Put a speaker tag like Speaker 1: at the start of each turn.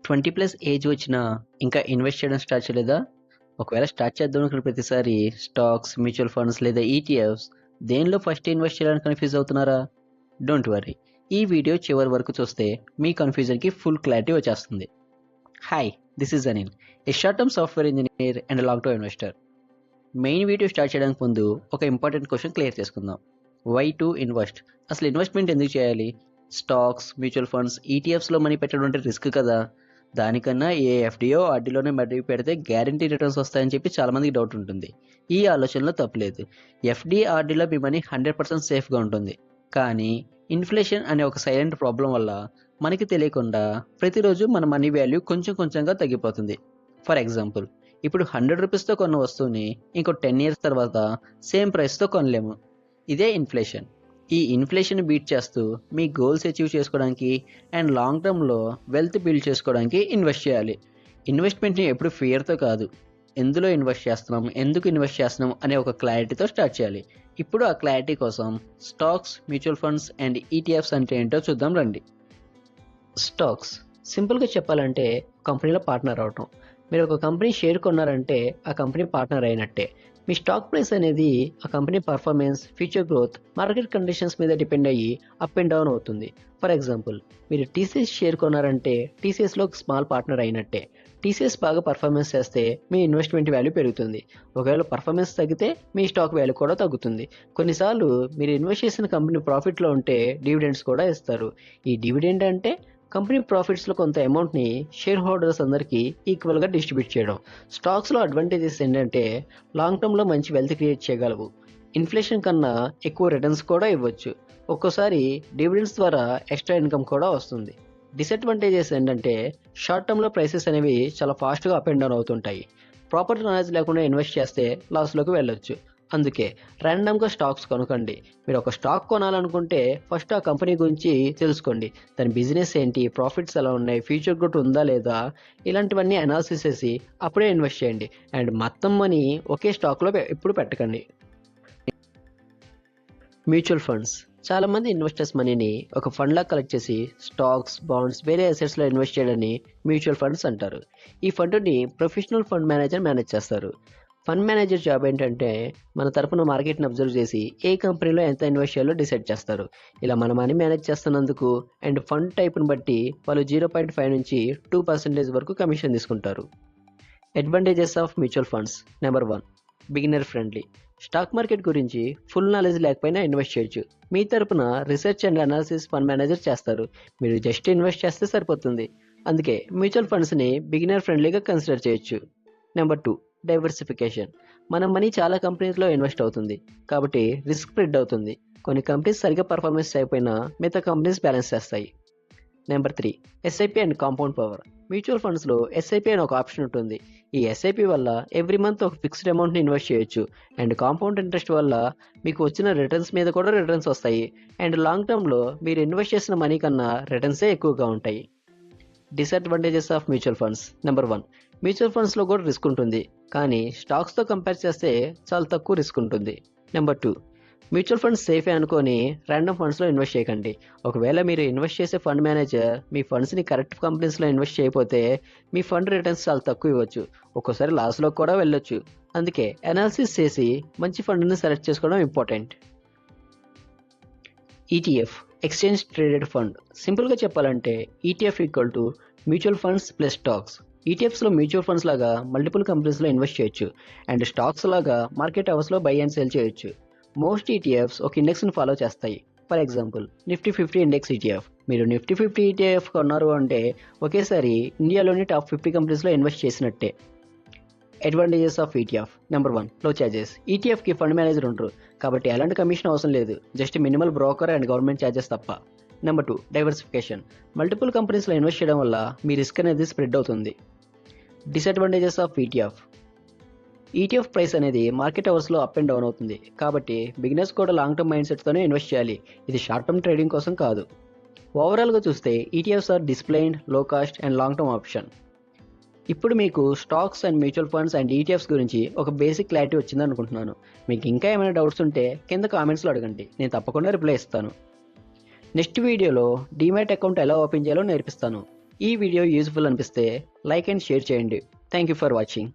Speaker 1: 20+ age వచ్చినా ఇంకా invest చేయడం స్టార్ట్ చేయలేదా? ఒకవేళ స్టార్ట్ చేద్దాం అనుకున్న ప్రతిసారి స్టాక్స్, మ్యూచువల్ ఫండ్స్ లేదా ఈటీఎఫ్స్ దేనిలో ఫస్ట్ ఇన్వెస్ట్ చేయాలని కన్‌ఫ్యూజ్ అవుతున్నారా? Don't worry. ఈ వీడియో చివరి వరకు చూస్తే మీ కన్‌ఫ్యూజన్‌కి ఫుల్ క్లారిటీ వచ్చేస్తుంది. Hi, this is Anil, a short term software engineer and long term investor. Main video start చేయడానికి ముందు ఒక ఇంపార్టెంట్ క్వశ్చన్ క్లియర్ చేసుకుందాం. Why to invest? అసలు ఇన్వెస్ట్‌మెంట్ ఎందుకు చేయాలి? స్టాక్స్, మ్యూచువల్ ఫండ్స్, ఈటీఎఫ్స్‌లో మనీ పెట్టడం అంటే రిస్క్ కదా! దానికన్నా ఏ ఎఫ్‌డిఓ, ఆర్‌డిలోనే మనీ పెడితే గ్యారంటీ రిటర్న్స్ వస్తాయని చెప్పి చాలామందికి డౌట్ ఉంటుంది. ఈ ఆలోచనలో తప్పులేదు. ఎఫ్‌డి, ఆర్‌డిలో మీ మనీ 100% సేఫ్‌గా ఉంటుంది. కానీ ఇన్‌ఫ్లేషన్ అనే ఒక సైలెంట్ ప్రాబ్లమ్ వల్ల మనకి తెలియకుండా ప్రతిరోజు మన మనీ వాల్యూ కొంచెం కొంచెంగా తగ్గిపోతుంది. ఫర్ ఎగ్జాంపుల్, ఇప్పుడు 100 రూపీస్‌తో కొన్న వస్తువుని ఇంకో 10 ఇయర్స్ తర్వాత సేమ్ ప్రైస్‌తో కొనలేము. ఇదే ఇన్‌ఫ్లేషన్. ఈ ఇన్‌ఫ్లేషన్ బీట్ చేస్తూ మీ గోల్స్ అచీవ్ చేసుకోవడానికి అండ్ లాంగ్ టర్మ్‌లో వెల్త్ బిల్డ్ చేసుకోవడానికి ఇన్వెస్ట్ చేయాలి. ఇన్వెస్ట్‌మెంట్‌ని ఎప్పుడు ఫియర్‌తో కాదు, ఎందులో ఇన్వెస్ట్ చేస్తున్నాం, ఎందుకు ఇన్వెస్ట్ చేస్తున్నాం అనే ఒక క్లారిటీతో స్టార్ట్ చేయాలి. ఇప్పుడు ఆ క్లారిటీ కోసం stocks, mutual funds and ETFs అంటే ఏంటో చూద్దాం రండి. స్టాక్స్ సింపుల్గా చెప్పాలంటే కంపెనీలో పార్ట్నర్ అవటం. మీరు ఒక కంపెనీ షేర్ కొన్నారంటే ఆ కంపెనీ పార్ట్నర్ అయినట్టే. మీ స్టాక్ ప్రైస్ అనేది ఆ company performance, future growth, market conditions మీద డిపెండ్ అయ్యి అప్ అండ్ డౌన్ అవుతుంది. ఫర్ ఎగ్జాంపుల్, మీరు టీసీఎస్ షేర్ కొన్నారంటే టీసీఎస్లో ఒక స్మాల్ పార్ట్నర్ అయినట్టే. టీసీఎస్ బాగా పర్ఫార్మెన్స్ చేస్తే మీ ఇన్వెస్ట్మెంట్ వాల్యూ పెరుగుతుంది. ఒకవేళ పర్ఫార్మెన్స్ తగ్గితే మీ స్టాక్ వాల్యూ కూడా తగ్గుతుంది. కొన్నిసార్లు మీరు ఇన్వెస్ట్ చేసిన కంపెనీ ప్రాఫిట్లో ఉంటే డివిడెండ్స్ కూడా ఇస్తారు. ఈ డివిడెండ్ అంటే కంపెనీ ప్రాఫిట్స్లో కొంత అమౌంట్ని షేర్ హోల్డర్స్ అందరికీ ఈక్వల్గా డిస్ట్రిబ్యూట్ చేయడం. స్టాక్స్లో అడ్వాంటేజెస్ ఏంటంటే లాంగ్ టర్మ్లో మంచి వెల్త్ క్రియేట్ చేయగలవు. ఇన్ఫ్లేషన్ కన్నా ఎక్కువ రిటర్న్స్ కూడా ఇవ్వచ్చు. ఒక్కోసారి డివిడెండ్స్ ద్వారా ఎక్స్ట్రా ఇన్కమ్ కూడా వస్తుంది. డిసడ్వాంటేజెస్ ఏంటంటే షార్ట్ టర్మ్లో ప్రైసెస్ అనేవి చాలా ఫాస్ట్గా అప్ అండ్ డౌన్ అవుతుంటాయి. ప్రాపర్ నాలెడ్జ్ లేకుండా ఇన్వెస్ట్ చేస్తే లాస్లోకి వెళ్ళొచ్చు. అందుకే ర్యాండమ్గా స్టాక్స్ కొనకండి. మీరు ఒక స్టాక్ కొనాలనుకుంటే ఫస్ట్ ఆ కంపెనీ గురించి తెలుసుకోండి. దాని బిజినెస్ ఏంటి, ప్రాఫిట్స్ ఎలా ఉన్నాయి, ఫ్యూచర్ గ్రోత్ ఉందా లేదా, ఇలాంటివన్నీ అనాలిసిస్ చేసి అప్పుడే ఇన్వెస్ట్ చేయండి. అండ్ మొత్తం మనీ ఒకే స్టాక్లో ఎప్పుడు పెట్టకండి. మ్యూచువల్ ఫండ్స్ చాలామంది ఇన్వెస్టర్స్ మనీని ఒక ఫండ్లా కలెక్ట్ చేసి స్టాక్స్, బాండ్స్, వేరే అసెట్స్లో ఇన్వెస్ట్ చేయడాన్ని మ్యూచువల్ ఫండ్స్ అంటారు. ఈ ఫండ్ని ప్రొఫెషనల్ ఫండ్ మేనేజర్ మేనేజ్ చేస్తారు. ఫండ్ మేనేజర్ జాబ్ ఏంటంటే మన తరపున మార్కెట్ని అబ్జర్వ్ చేసి ఏ కంపెనీలో ఎంత ఇన్వెస్ట్ చేయాలో డిసైడ్ చేస్తారు. ఇలా మన మనీ మేనేజ్ చేస్తున్నందుకు అండ్ ఫండ్ టైప్ని బట్టి వాళ్ళు 0.5 నుంచి 2% వరకు కమిషన్ తీసుకుంటారు. Advantages of mutual funds. Number 1, beginner friendly. Stock market గురించి ఫుల్ నాలెడ్జ్ లేకపోయినా ఇన్వెస్ట్ చేయొచ్చు. మీ తరపున research and analysis fund manager చేస్తారు. మీరు జస్ట్ ఇన్వెస్ట్ చేస్తే సరిపోతుంది. అందుకే మ్యూచువల్ ఫండ్స్ని బిగినర్ ఫ్రెండ్లీగా కన్సిడర్ చేయొచ్చు. Number 2, diversification. మన మనీ చాలా కంపెనీస్లో ఇన్వెస్ట్ అవుతుంది కాబట్టి రిస్క్ స్ప్రెడ్ అవుతుంది. కొన్ని కంపెనీస్ సరిగ్గా పర్ఫార్మెన్స్ అయిపోయినా మిగతా కంపెనీస్ బ్యాలెన్స్ చేస్తాయి. Number 3, SIP and compound power. Mutual ఫండ్స్లో ఎస్ఐపి అని ఒక ఆప్షన్ ఉంటుంది. ఈ ఎస్ఐపి వల్ల ఎవ్రీ మంత్ ఒక ఫిక్స్డ్ అమౌంట్ని ఇన్వెస్ట్ చేయొచ్చు. అండ్ కాంపౌండ్ ఇంట్రెస్ట్ వల్ల మీకు వచ్చిన రిటర్న్స్ మీద కూడా రిటర్న్స్ వస్తాయి. అండ్ లాంగ్ టర్మ్లో మీరు ఇన్వెస్ట్ చేసిన మనీ కన్నా రిటర్న్సే ఎక్కువగా ఉంటాయి. Disadvantages of mutual funds. Number 1, mutual ఫండ్స్లో కూడా రిస్క్ ఉంటుంది, కానీ స్టాక్స్తో కంపేర్ చేస్తే చాలా తక్కువ రిస్క్ ఉంటుంది. నెంబర్ 2, మ్యూచువల్ ఫండ్స్ సేఫే అనుకొని ర్యాండమ్ ఫండ్స్లో ఇన్వెస్ట్ చేయకండి. ఒకవేళ మీరు ఇన్వెస్ట్ చేసే ఫండ్ మేనేజర్ మీ ఫండ్స్ని కరెక్ట్ కంపెనీస్లో ఇన్వెస్ట్ చేయకపోతే మీ ఫండ్ రిటర్న్స్ చాలా తక్కువ ఇవ్వచ్చు. ఒక్కోసారి లాస్లో కూడా వెళ్ళొచ్చు. అందుకే అనాలిసిస్ చేసి మంచి ఫండ్ని సెలెక్ట్ చేసుకోవడం important. ETF, exchange traded fund. సింపుల్గా చెప్పాలంటే ETF equal to mutual funds plus stocks. ఈటీఎఫ్స్లో మ్యూచువల్ ఫండ్స్ లాగా మల్టిపుల్ కంపెనీస్లో ఇన్వెస్ట్ చేయొచ్చు. అండ్ స్టాక్స్ లాగా మార్కెట్ అవర్స్లో బై అండ్ సెల్ చేయొచ్చు. మోస్ట్ ఈటీఎఫ్స్ ఒక ఇండెక్స్ని ఫాలో చేస్తాయి. For example, Nifty 50 index ETF. మీరు నిఫ్టీ 50 ఈటీఎఫ్ కొన్నారు అంటే ఒకేసారి ఇండియాలోని టాప్ 50 కంపెనీస్లో ఇన్వెస్ట్ చేసినట్టే. Advantages of ETF. నెంబర్ 1, లో చార్జెస్. ఈటీఎఫ్కి ఫండ్ మేనేజర్ ఉండరు కాబట్టి ఎలాంటి కమిషన్ అవసరం లేదు. Just minimal broker and government charges తప్ప. Number 2, diversification. మల్టిపుల్ కంపెనీస్లో ఇన్వెస్ట్ చేయడం వల్ల మీ రిస్క్ అనేది స్ప్రెడ్ అవుతుంది. Disadvantages of ETF. ETF price అనేది మార్కెట్ అవర్స్లో అప్ అండ్ డౌన్ అవుతుంది కాబట్టి బిగినర్స్ కూడా లాంగ్ టర్మ్ మైండ్ సెట్తోనే ఇన్వెస్ట్ చేయాలి. ఇది షార్ట్ టర్మ్ ట్రేడింగ్ కోసం కాదు. ఓవరాల్గా చూస్తే ETFs are disciplined, low cost and long term option. ఇప్పుడు మీకు stocks and mutual funds and ETFs గురించి ఒక బేసిక్ క్లారిటీ వచ్చింది అనుకుంటున్నాను. మీకు ఇంకా ఏమైనా డౌట్స్ ఉంటే కింద కామెంట్స్లో అడగండి, నేను తప్పకుండా రిప్లై ఇస్తాను. నెక్స్ట్ వీడియోలో డీమ్యాట్ అకౌంట్ ఎలా ఓపెన్ చేయాలో నేర్పిస్తాను. ఈ వీడియో యూజ్ఫుల్ అనిపిస్తే లైక్ అండ్ షేర్ చేయండి. Thank you for watching.